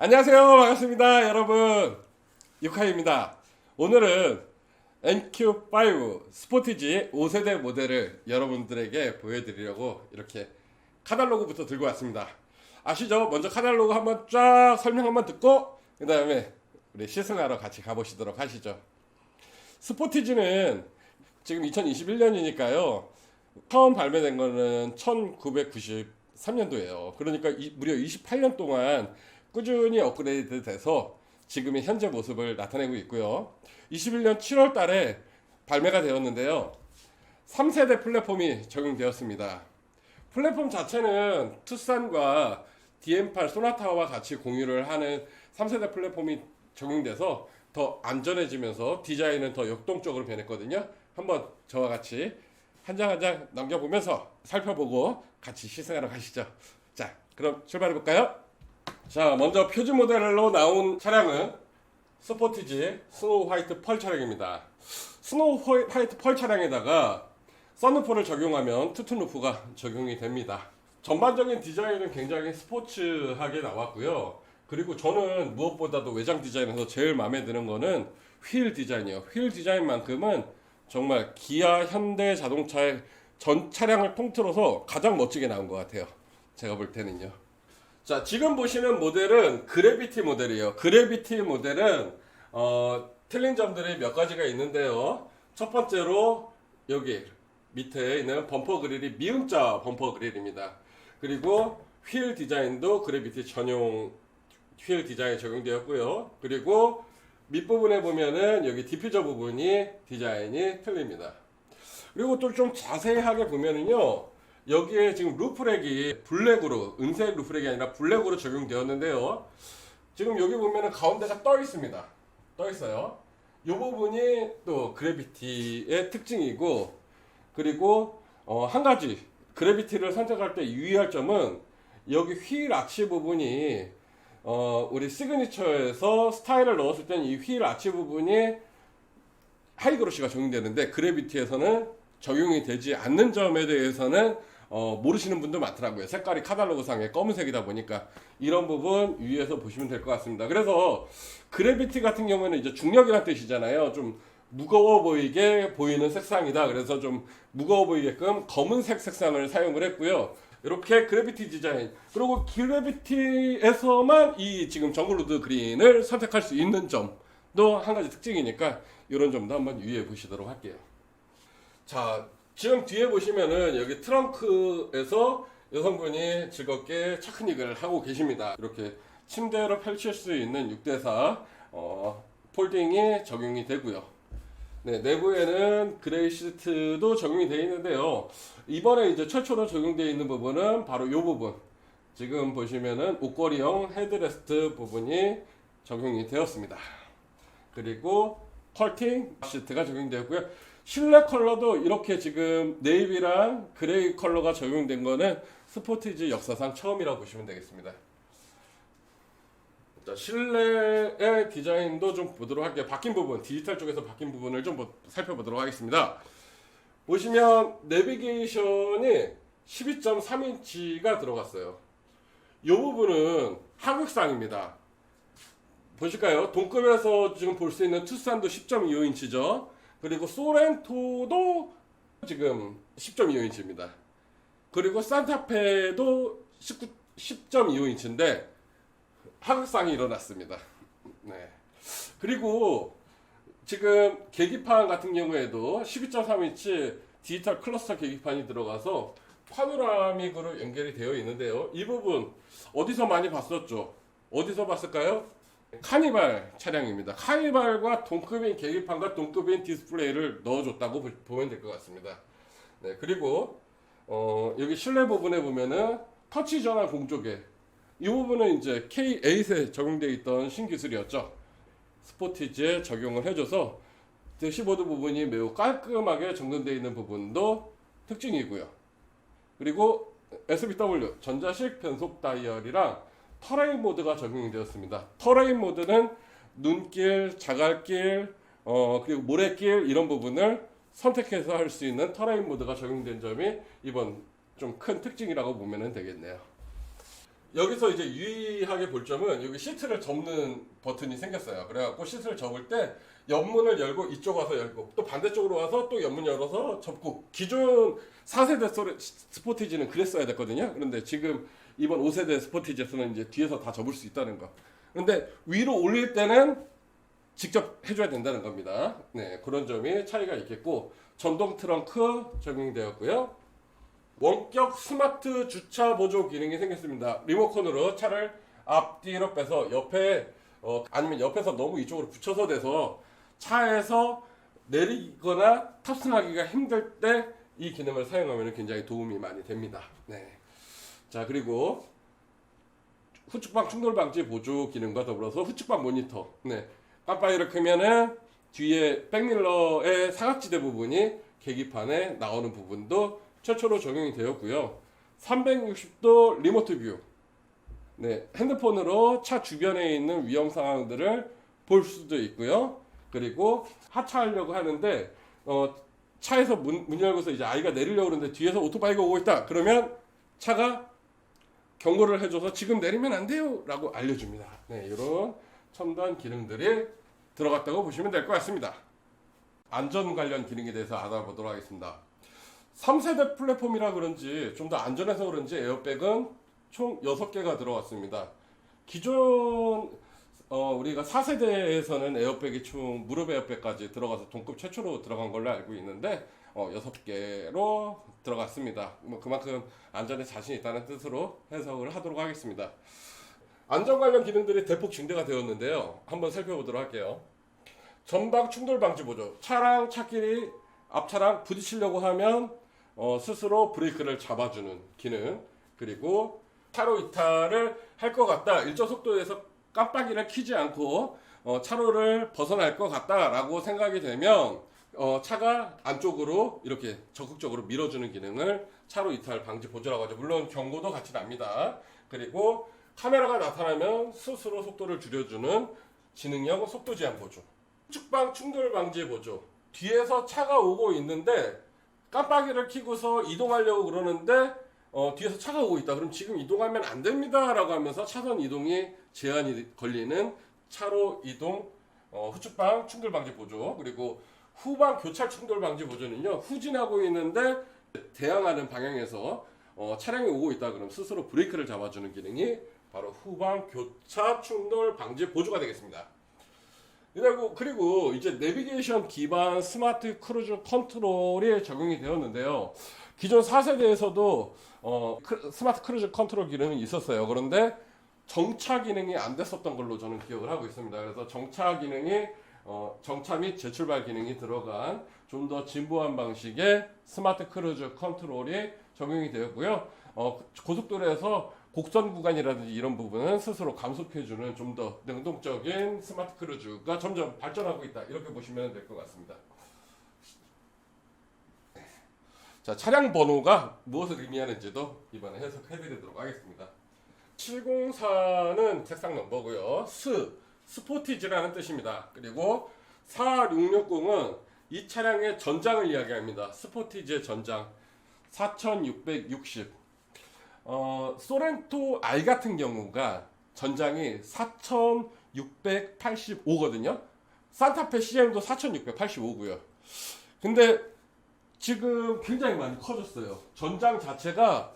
안녕하세요. 반갑습니다. 여러분. 유카입니다. 오늘은 NQ5 스포티지 5세대 모델을 여러분들에게 보여드리려고 이렇게 카탈로그부터 들고 왔습니다. 아시죠? 먼저 카탈로그 한번 쫙 설명 한번 듣고 그 다음에 우리 시승하러 같이 가보시도록 하시죠. 스포티지는 지금 2021년이니까요. 처음 발매된 거는 1993년도예요. 그러니까 무려 28년 동안 꾸준히 업그레이드 돼서 지금의 현재 모습을 나타내고 있고요. 21년 7월 달에 발매가 되었는데요. 3세대 플랫폼이 적용되었습니다. 플랫폼 자체는 투싼과 DM8 소나타와 같이 공유를 하는 3세대 플랫폼이 적용돼서 더 안전해지면서 디자인은 더 역동적으로 변했거든요. 한번 저와 같이 한 장 한 장 넘겨보면서 살펴보고 같이 시승하러 가시죠. 자, 그럼 출발해 볼까요? 자, 먼저 표준 모델로 나온 차량은 스포티지 스노우 화이트 펄 차량입니다. 스노우 화이트 펄 차량에다가 썬루프를 적용하면 투톤 루프가 적용이 됩니다. 전반적인 디자인은 굉장히 스포츠하게 나왔고요. 그리고 저는 무엇보다도 외장 디자인에서 제일 마음에 드는 거는 휠 디자인이에요. 휠 디자인만큼은 정말 기아, 현대 자동차의 전 차량을 통틀어서 가장 멋지게 나온 것 같아요. 제가 볼 때는요. 자, 지금 보시는 모델은 그래비티 모델이에요. 그래비티 모델은 틀린 점들이 몇 가지가 있는데요. 첫 번째로 여기 밑에 있는 범퍼 그릴이 미음자 범퍼 그릴입니다. 그리고 휠 디자인도 그래비티 전용 휠 디자인이 적용되었고요. 그리고 밑부분에 보면은 여기 디퓨저 부분이 디자인이 틀립니다. 그리고 또 좀 자세하게 보면은요. 여기에 지금 루프렉이 블랙으로, 은색 루프렉이 아니라 블랙으로 적용되었는데요. 지금 여기 보면은 가운데가 떠 있습니다. 떠 있어요. 이 부분이 또 그래비티의 특징이고, 그리고 한 가지 그래비티를 선택할 때 유의할 점은 여기 휠 아치 부분이 우리 시그니처에서 스타일을 넣었을 때는 이 휠 아치 부분이 하이그로시가 적용되는데 그래비티에서는 적용이 되지 않는 점에 대해서는 모르시는 분도 많더라고요. 색깔이 카탈로그 상에 검은색이다 보니까 이런 부분 유의해서 보시면 될 것 같습니다. 그래서 그래비티 같은 경우에는 이제 중력이라는 뜻이잖아요. 좀 무거워 보이게 보이는 색상이다. 그래서 좀 무거워 보이게끔 검은색 색상을 사용을 했고요. 이렇게 그래비티 디자인, 그리고 그래비티에서만 이 지금 정글로드 그린을 선택할 수 있는 점도 한 가지 특징이니까 이런 점도 한번 유의해 보시도록 할게요. 자, 지금 뒤에 보시면은 여기 트렁크에서 여성분이 즐겁게 차크닉을 하고 계십니다. 이렇게 침대로 펼칠 수 있는 6대4 폴딩이 적용이 되고요. 네, 내부에는 그레이 시트도 적용이 되어 있는데요. 이번에 이제 최초로 적용되어 있는 부분은 바로 이 부분. 지금 보시면은 옷걸이형 헤드레스트 부분이 적용이 되었습니다. 그리고 컬팅 시트가 적용되었고요. 실내 컬러도 이렇게 지금 네이비랑 그레이 컬러가 적용된 거는 스포티지 역사상 처음이라고 보시면 되겠습니다. 자, 실내의 디자인도 좀 보도록 할게요. 바뀐 부분, 디지털 쪽에서 바뀐 부분을 좀 살펴보도록 하겠습니다. 보시면 내비게이션이 12.3인치가 들어갔어요. 이 부분은 하극상입니다. 보실까요? 동급에서 지금 볼 수 있는 투싼도 10.25인치죠. 그리고 소렌토도 지금 10.25인치입니다. 그리고 산타페도 10.25인치인데 하극상이 일어났습니다. 네. 그리고 지금 계기판 같은 경우에도 12.3인치 디지털 클러스터 계기판이 들어가서 파노라믹으로 연결이 되어 있는데요. 이 부분 어디서 많이 봤었죠? 어디서 봤을까요? 카니발 차량입니다. 카니발과 동급인 계기판과 동급인 디스플레이를 넣어줬다고 보면 될 것 같습니다. 네, 그리고 여기 실내 부분에 보면은 터치 전환 공조개, 이 부분은 이제 K8에 적용되어 있던 신기술이었죠. 스포티지에 적용을 해줘서 대시보드 부분이 매우 깔끔하게 정돈되어 있는 부분도 특징이고요. 그리고 SBW 전자식 변속 다이얼이랑 터레인 모드가 적용되었습니다. 터레인 모드는 눈길, 자갈길, 그리고 모래길 이런 부분을 선택해서 할 수 있는 터레인 모드가 적용된 점이 이번 좀 큰 특징이라고 보면 되겠네요. 여기서 이제 유의하게 볼 점은 여기 시트를 접는 버튼이 생겼어요. 그래갖고 시트를 접을 때 옆문을 열고 이쪽 와서 열고 또 반대쪽으로 와서 또 옆문 열어서 접고, 기존 4세대 스포티지는 그랬어야 됐거든요. 그런데 지금 이번 5세대 스포티지에서는 이제 뒤에서 다 접을 수 있다는 거. 그런데 위로 올릴 때는 직접 해줘야 된다는 겁니다. 네, 그런 점이 차이가 있겠고, 전동 트렁크 적용되었고요. 원격 스마트 주차 보조 기능이 생겼습니다. 리모컨으로 차를 앞뒤로 빼서 옆에 아니면 옆에서 너무 이쪽으로 붙여서 돼서 차에서 내리거나 탑승하기가 힘들 때 이 기능을 사용하면 굉장히 도움이 많이 됩니다. 네. 자, 그리고 후측방 충돌 방지 보조 기능과 더불어서 후측방 모니터. 네. 깜빡이를 끄면은 뒤에 백밀러의 사각지대 부분이 계기판에 나오는 부분도 최초로 적용이 되었고요. 360도 리모트 뷰. 네, 핸드폰으로 차 주변에 있는 위험 상황들을 볼 수도 있고요. 그리고 하차하려고 하는데 차에서 문 열고서 이제 아이가 내리려고 그러는데 뒤에서 오토바이가 오고 있다. 그러면 차가 경고를 해줘서 지금 내리면 안 돼요 라고 알려줍니다. 네, 이런 첨단 기능들이 들어갔다고 보시면 될 것 같습니다. 안전 관련 기능에 대해서 알아보도록 하겠습니다. 3세대 플랫폼이라 그런지 좀 더 안전해서 그런지 에어백은 총 6개가 들어왔습니다. 기존 우리가 4세대에서는 에어백이 총 무릎 에어백까지 들어가서 동급 최초로 들어간 걸로 알고 있는데 6개로 들어갔습니다. 뭐 그만큼 안전에 자신 있다는 뜻으로 해석을 하도록 하겠습니다. 안전 관련 기능들이 대폭 증대가 되었는데요. 한번 살펴보도록 할게요. 전방 충돌 방지 보조. 차랑 차끼리 앞차랑 부딪히려고 하면 스스로 브레이크를 잡아주는 기능. 그리고 차로 이탈을 할 것 같다, 일정 속도에서 깜빡이를 켜지 않고 차로를 벗어날 것 같다라고 생각이 되면 차가 안쪽으로 이렇게 적극적으로 밀어주는 기능을 차로 이탈 방지 보조라고 하죠. 물론 경고도 같이 납니다. 그리고 카메라가 나타나면 스스로 속도를 줄여주는 지능형 속도 제한 보조. 측방 충돌 방지 보조. 뒤에서 차가 오고 있는데 깜빡이를 켜고서 이동하려고 그러는데 뒤에서 차가 오고 있다. 그럼 지금 이동하면 안 됩니다 라고 하면서 차선 이동이 제한이 걸리는 차로 이동 후측방 충돌 방지 보조. 그리고 후방 교차 충돌 방지 보조는요, 후진하고 있는데 대항하는 방향에서 차량이 오고 있다 그럼 스스로 브레이크를 잡아주는 기능이 바로 후방 교차 충돌 방지 보조가 되겠습니다. 그리고 이제 내비게이션 기반 스마트 크루즈 컨트롤이 적용이 되었는데요. 기존 4세대에서도 스마트 크루즈 컨트롤 기능이 있었어요. 그런데 정차 기능이 안 됐었던 걸로 저는 기억을 하고 있습니다. 그래서 정차 기능이 정차 및 재출발 기능이 들어간 좀 더 진보한 방식의 스마트 크루즈 컨트롤이 적용이 되었고요. 고속도로에서 곡선 구간이라든지 이런 부분은 스스로 감속해주는 좀 더 능동적인 스마트 크루즈가 점점 발전하고 있다, 이렇게 보시면 될 것 같습니다. 자, 차량 번호가 무엇을 의미하는지도 이번에 해석해드리도록 하겠습니다. 704는 색상 넘버고요. 스포티지라는 뜻입니다. 그리고 4660은 이 차량의 전장을 이야기합니다. 스포티지의 전장 4660. 소렌토 R 같은 경우가 전장이 4685거든요. 산타페 CM도 4685고요. 근데 지금 굉장히 많이 커졌어요. 전장 자체가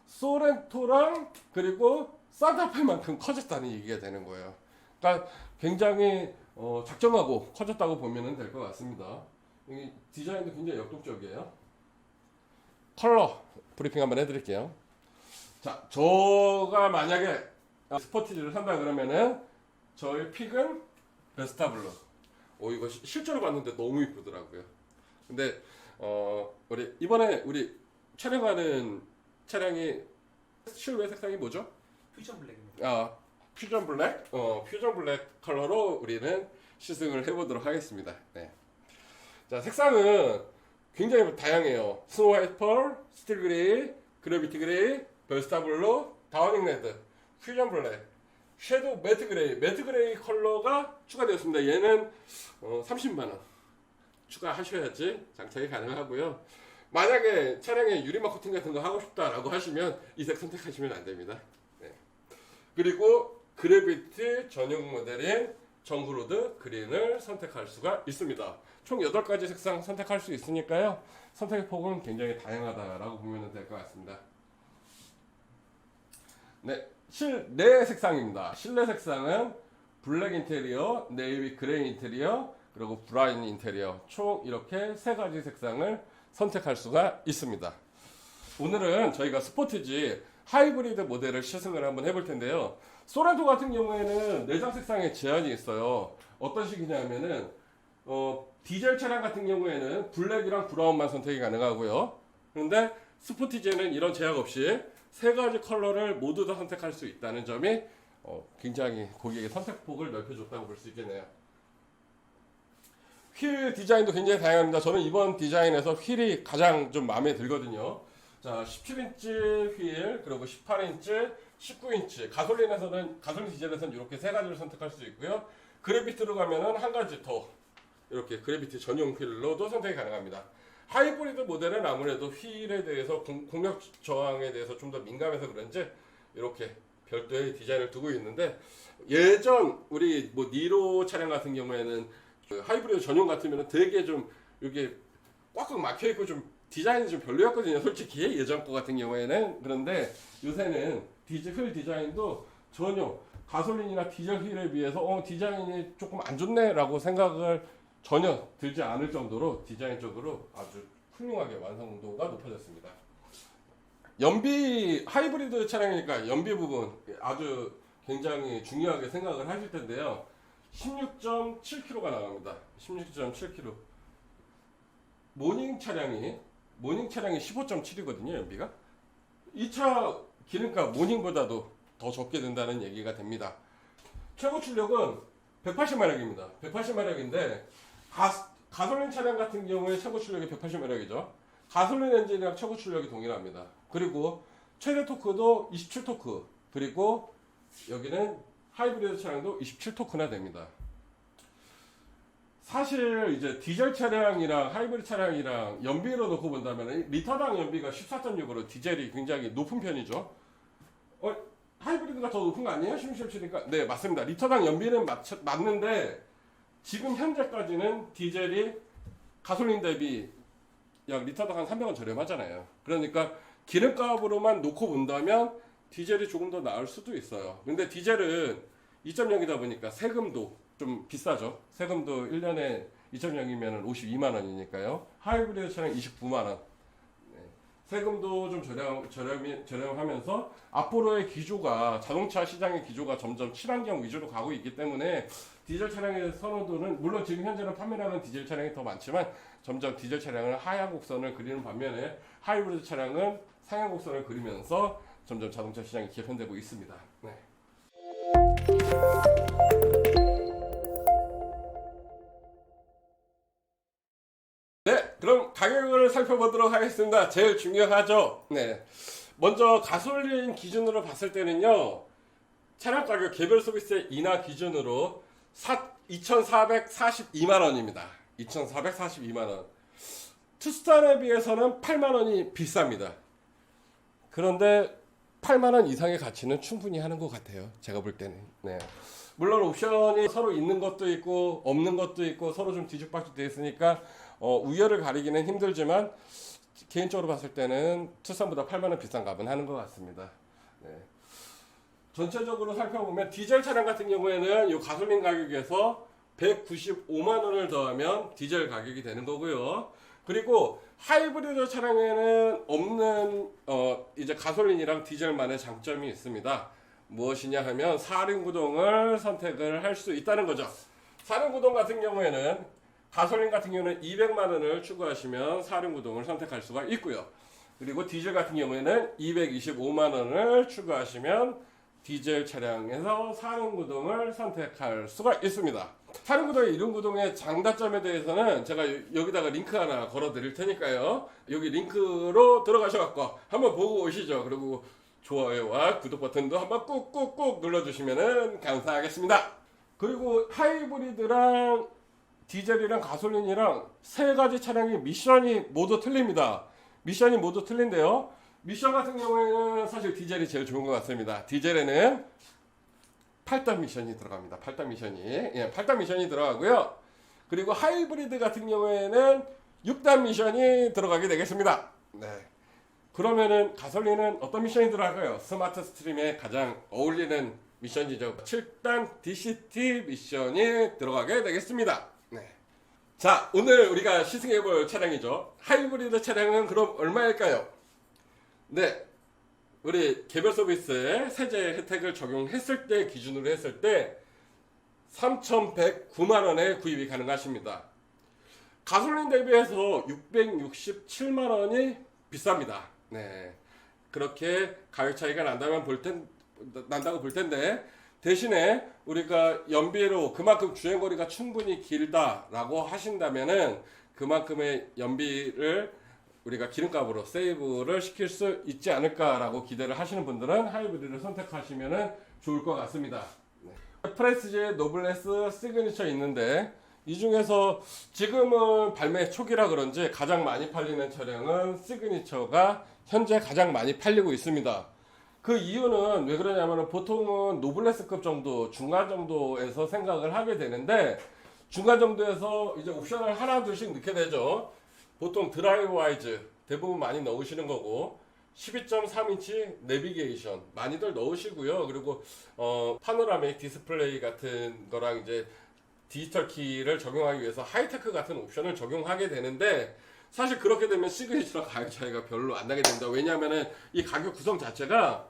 소렌토랑 그리고 산타페만큼 커졌다는 얘기가 되는 거예요. 그러니까 굉장히 작정하고 커졌다고 보면 될 것 같습니다. 이 디자인도 굉장히 역동적이에요. 컬러 브리핑 한번 해드릴게요. 자, 저가 만약에 스포티지를 산다 그러면은 저의 픽은 베스타 블루. 이거 실제로 봤는데 너무 이쁘더라고요. 근데 이번에 우리 촬영하는 차량이 실외 색상이 뭐죠? 퓨전 블랙입니다. 퓨전 블랙? 퓨전 블랙 컬러로 우리는 시승을 해보도록 하겠습니다. 네. 자, 색상은 굉장히 다양해요. 스노우 화이트 펄, 스틸 그레이, 그래비티 그레이, 베스타 블루, 다우닝 레드, 퓨전 블랙, 섀도우 매트 그레이 컬러가 추가되었습니다. 얘는 30만원 추가하셔야지 장착이 가능하고요. 만약에 차량에 유리막 코팅 같은 거 하고 싶다라고 하시면 이 색 선택하시면 안 됩니다. 네. 그리고 그래비티 전용 모델인 정크로드 그린을 선택할 수가 있습니다. 총 8가지 색상 선택할 수 있으니까요. 선택의 폭은 굉장히 다양하다라고 보면 될 것 같습니다. 네, 실내 색상입니다. 실내 색상은 블랙 인테리어, 네이비 그레이 인테리어, 그리고 브라운 인테리어 총 이렇게 3가지 색상을 선택할 수가 있습니다. 오늘은 저희가 스포티지 하이브리드 모델을 시승을 한번 해볼 텐데요. 소렌토 같은 경우에는 내장 색상에 제한이 있어요. 어떤 식이냐면은 디젤 차량 같은 경우에는 블랙이랑 브라운만 선택이 가능하고요. 그런데 스포티지는 이런 제약 없이 3가지 컬러를 모두 다 선택할 수 있다는 점이 굉장히 고객의 선택폭을 넓혀줬다고 볼 수 있겠네요. 휠 디자인도 굉장히 다양합니다. 저는 이번 디자인에서 휠이 가장 좀 마음에 들거든요. 자, 17인치 휠, 그리고 18인치, 19인치. 가솔린 디젤에서는 이렇게 3가지를 선택할 수 있고요. 그래비티로 가면은 한 가지 더 이렇게 그래비티 전용 휠로도 선택이 가능합니다. 하이브리드 모델은 아무래도 휠에 대해서 공력 저항에 대해서 좀 더 민감해서 그런지 이렇게 별도의 디자인을 두고 있는데, 예전 우리 뭐 니로 차량 같은 경우에는 그 하이브리드 전용 같으면 되게 좀 이게 꽉꽉 막혀 있고 좀 디자인이 좀 별로였거든요. 솔직히 예전 거 같은 경우에는. 그런데 요새는 휠 디자인도 전혀 가솔린이나 디젤 휠에 비해서 디자인이 조금 안 좋네라고 생각을 전혀 들지 않을 정도로 디자인적으로 아주 훌륭하게 완성도가 높아졌습니다. 연비 하이브리드 차량이니까 연비 부분 아주 굉장히 중요하게 생각을 하실 텐데요. 16.7km가 나갑니다. 16.7km. 모닝 차량이 15.7이거든요, 연비가. 이 차 기름값 모닝보다도 더 적게 든다는 얘기가 됩니다. 최고 출력은 180마력입니다. 180마력인데 가솔린 차량 같은 경우에 최고 출력이 180마력이죠. 가솔린 엔진이랑 최고 출력이 동일합니다. 그리고 최대 토크도 27토크, 그리고 여기는 하이브리드 차량도 27토크나 됩니다. 사실 이제 디젤 차량이랑 하이브리드 차량이랑 연비로 놓고 본다면 리터당 연비가 14.6으로 디젤이 굉장히 높은 편이죠. 하이브리드가 더 높은 거 아니에요? 16.7이니까. 네, 맞습니다. 리터당 연비는 맞는데 지금 현재까지는 디젤이 가솔린 대비 약 리터당 한 300원 저렴하잖아요. 그러니까 기름값으로만 놓고 본다면 디젤이 조금 더 나을 수도 있어요. 근데 디젤은 2.0이다 보니까 세금도 좀 비싸죠. 세금도 1년에 2.0이면 52만 원이니까요. 하이브리드 차량 29만 원. 세금도 좀 저렴하면서 앞으로의 기조가 자동차 시장의 기조가 점점 친환경 위주로 가고 있기 때문에 디젤 차량의 선호도는 물론 지금 현재는 판매량은 디젤 차량이 더 많지만 점점 디젤 차량은 하향 곡선을 그리는 반면에 하이브리드 차량은 상향 곡선을 그리면서 점점 자동차 시장이 개편되고 있습니다. 네. 네, 그럼 가격을 살펴보도록 하겠습니다. 제일 중요하죠. 네, 먼저 가솔린 기준으로 봤을 때는요, 차량 가격 개별 소비세 인하 기준으로 2,442만 원입니다. 2,442만 원. 투스탄에 비해서는 8만 원이 비쌉니다. 그런데 8만 원 이상의 가치는 충분히 하는 것 같아요. 제가 볼 때는. 네. 물론 옵션이 서로 있는 것도 있고 없는 것도 있고 서로 좀 뒤죽박죽 되어 있으니까 우열을 가리기는 힘들지만 개인적으로 봤을 때는 투싼보다 8만 원 비싼 값은 하는 것 같습니다. 네. 전체적으로 살펴보면 디젤 차량 같은 경우에는 이 가솔린 가격에서 195만 원을 더하면 디젤 가격이 되는 거고요. 그리고 하이브리드 차량에는 없는 이제 가솔린이랑 디젤만의 장점이 있습니다. 무엇이냐 하면 4륜 구동을 선택을 할 수 있다는 거죠. 4륜 구동 같은 경우에는 가솔린 같은 경우는 200만 원을 추가하시면 4륜 구동을 선택할 수가 있고요. 그리고 디젤 같은 경우에는 225만 원을 추가하시면 디젤 차량에서 4륜 구동을 선택할 수가 있습니다. 4륜 구동의 2륜 구동의 장단점에 대해서는 제가 여기다가 링크 하나 걸어 드릴 테니까요. 여기 링크로 들어가셔서 한번 보고 오시죠. 그리고 좋아요와 구독 버튼도 한번 꾹꾹꾹 눌러주시면 감사하겠습니다. 그리고 하이브리드랑 디젤이랑 가솔린이랑 3가지 차량의 미션이 모두 틀립니다. 미션이 모두 틀린데요. 미션 같은 경우에는 사실 디젤이 제일 좋은 것 같습니다. 디젤에는 8단 미션이 들어갑니다. 8단 미션이. 예, 8단 미션이 들어가고요. 그리고 하이브리드 같은 경우에는 6단 미션이 들어가게 되겠습니다. 네. 그러면은 가솔린은 어떤 미션이 들어갈까요? 스마트 스트림에 가장 어울리는 미션이죠. 7단 DCT 미션이 들어가게 되겠습니다. 네. 자, 오늘 우리가 시승해볼 차량이죠. 하이브리드 차량은 그럼 얼마일까요? 네. 우리 개별 서비스에 세제 혜택을 적용했을 때 기준으로 했을 때 3,109만 원에 구입이 가능하십니다. 가솔린 대비해서 667만 원이 비쌉니다. 네. 그렇게 가격 차이가 난다고 볼 텐데 대신에 우리가 연비로 그만큼 주행거리가 충분히 길다라고 하신다면은 그만큼의 연비를 우리가 기름값으로 세이브를 시킬 수 있지 않을까라고 기대를 하시는 분들은 하이브리드를 선택하시면 좋을 것 같습니다. 네. 프레스제 노블레스 시그니처 있는데 이 중에서 지금은 발매 초기라 그런지 가장 많이 팔리는 차량은 시그니처가 현재 가장 많이 팔리고 있습니다. 그 이유는 왜 그러냐면 보통은 노블레스급 정도, 중간 정도에서 생각을 하게 되는데 중간 정도에서 이제 옵션을 하나 둘씩 넣게 되죠. 보통 드라이브 와이즈 대부분 많이 넣으시는 거고 12.3인치 내비게이션 많이들 넣으시고요. 그리고 파노라믹 디스플레이 같은 거랑 이제 디지털 키를 적용하기 위해서 하이테크 같은 옵션을 적용하게 되는데 사실 그렇게 되면 시그니처랑 가격 차이가 별로 안 나게 됩니다. 왜냐하면 이 가격 구성 자체가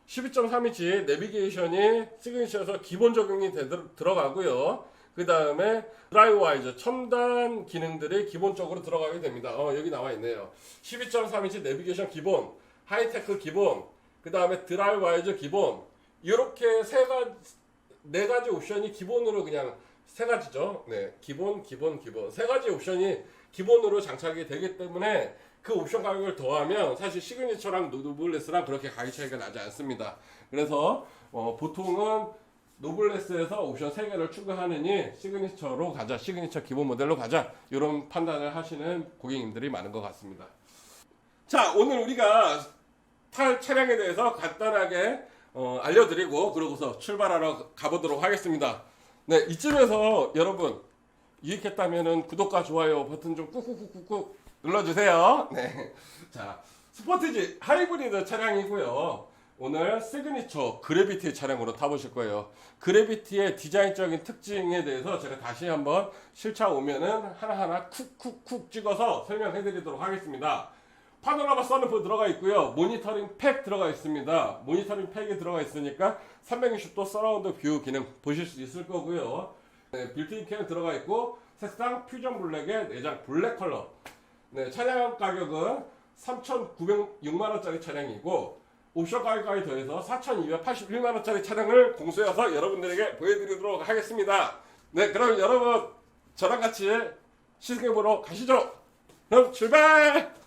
12.3인치 내비게이션이 시그니처에서 기본 적용이 들어가고요. 그 다음에 드라이브 와이즈 첨단 기능들이 기본적으로 들어가게 됩니다. 여기 나와 있네요. 12.3인치 내비게이션 기본, 하이테크 기본, 그 다음에 드라이브 와이즈 기본, 이렇게 네 가지 옵션이 기본으로 그냥 세 가지죠. 네, 기본. 세 가지 옵션이 기본으로 장착이 되기 때문에 그 옵션 가격을 더하면 사실 시그니처랑 노블레스랑 그렇게 가격 차이가 나지 않습니다. 그래서 보통은 노블레스에서 옵션 3개를 추가하느니 시그니처로 가자, 시그니처 기본 모델로 가자, 이런 판단을 하시는 고객님들이 많은 것 같습니다. 자, 오늘 우리가 탈 차량에 대해서 간단하게 알려드리고 그러고서 출발하러 가보도록 하겠습니다. 네, 이쯤에서 여러분 유익했다면은 구독과 좋아요 버튼 좀 꾹꾹꾹꾹 눌러주세요. 네, 자, 스포티지 하이브리드 차량이고요. 오늘 시그니처 그래비티 차량으로 타보실 거예요. 그래비티의 디자인적인 특징에 대해서 제가 다시 한번 실차 오면은 하나하나 쿡쿡쿡 찍어서 설명해 드리도록 하겠습니다. 파노라마 선루프 들어가 있고요. 모니터링 팩 들어가 있습니다. 모니터링 팩이 들어가 있으니까 360도 서라운드 뷰 기능 보실 수 있을 거고요. 네, 빌트인 캠 들어가 있고 색상 퓨전 블랙의 내장 블랙 컬러. 네, 차량 가격은 3,906만 원짜리 차량이고 옵션 가격까지 더해서 4,281만 원짜리 차량을 공수해서 여러분들에게 보여드리도록 하겠습니다. 네, 그럼 여러분 저랑 같이 시승해보러 가시죠. 그럼 출발!